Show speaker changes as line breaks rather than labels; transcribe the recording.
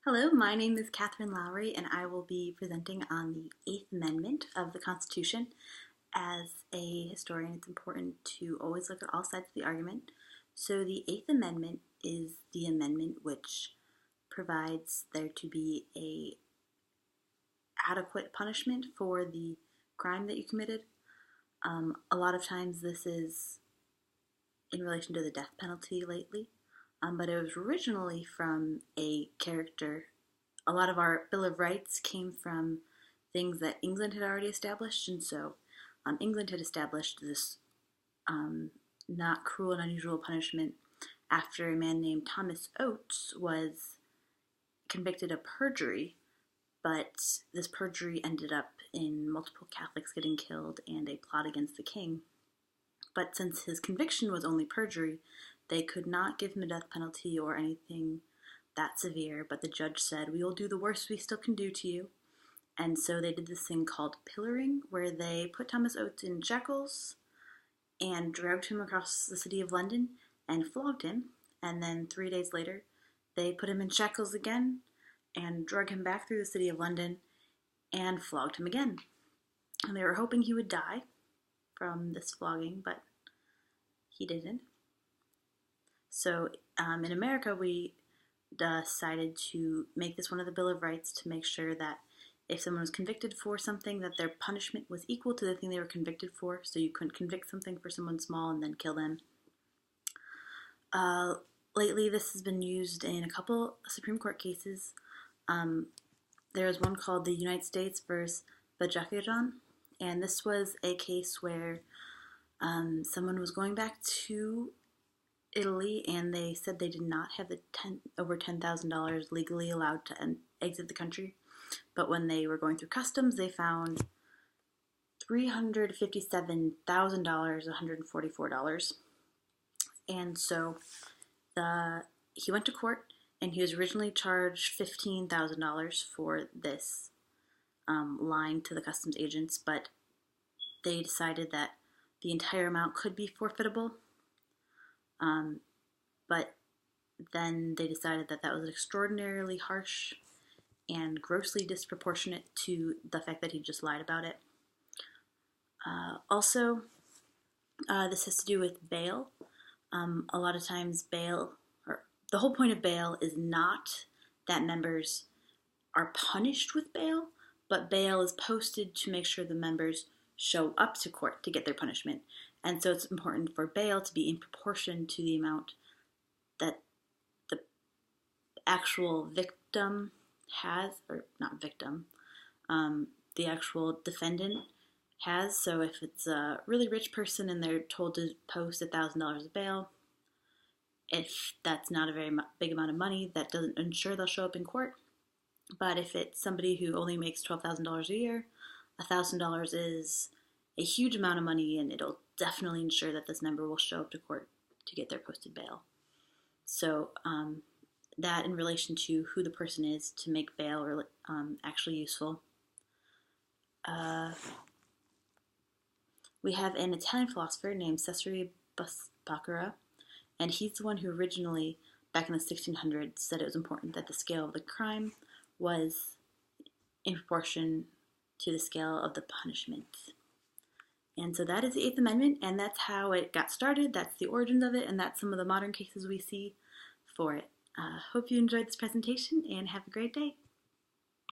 Hello, my name is Catherine Lowry, and I will be presenting on the Eighth Amendment of the Constitution. As a historian, it's important to always look at all sides of the argument. So, the Eighth Amendment is the amendment which provides there to be a adequate punishment for the crime that you committed. A lot of times, this is in relation to the death penalty lately. But it was originally from a character. A lot of our Bill of Rights came from things that England had already established, and so England had established this not cruel and unusual punishment after a man named Thomas Oates was convicted of perjury, but this perjury ended up in multiple Catholics getting killed and a plot against the king. But since his conviction was only perjury, they could not give him a death penalty or anything that severe, but the judge said, "We will do the worst we still can do to you." And so they did this thing called pillorying, where they put Thomas Oates in shackles and dragged him across the city of London and flogged him. And then 3 days later, they put him in shackles again and dragged him back through the city of London and flogged him again. And they were hoping he would die from this flogging, but he didn't. So in America, we decided to make this one of the Bill of Rights to make sure that if someone was convicted for something, that their punishment was equal to the thing they were convicted for, so you couldn't convict something for someone small and then kill them. Lately, this has been used in a couple Supreme Court cases. There was one called the United States versus Bajakijan, and this was a case where someone was going back to Italy, and they said they did not have the over $10,000 legally allowed to exit the country. But when they were going through customs, they found $357,000, $144. And so he went to court, and he was originally charged $15,000 for this lying to the customs agents, but they decided that the entire amount could be forfeitable. But then they decided that that was extraordinarily harsh and grossly disproportionate to the fact that he just lied about it. Also, this has to do with bail. A lot of times bail, or the whole point of bail is not that members are punished with bail, but bail is posted to make sure the members show up to court to get their punishment. And so it's important for bail to be in proportion to the amount that the actual victim has, or not victim, the actual defendant has. So if it's a really rich person and they're told to post $1,000 of bail, if that's not a very big amount of money, that doesn't ensure they'll show up in court. But if it's somebody who only makes $12,000 a year, $1,000 is a huge amount of money, and it'll definitely ensure that this member will show up to court to get their posted bail. So that in relation to who the person is to make bail actually useful. We have an Italian philosopher named Cesare Baccarat, and he's the one who originally, back in the 1600s, said it was important that the scale of the crime was in proportion to the scale of the punishment. And so that is the Eighth Amendment, and that's how it got started. That's the origins of it, and that's some of the modern cases we see for it. Hope you enjoyed this presentation, and have a great day.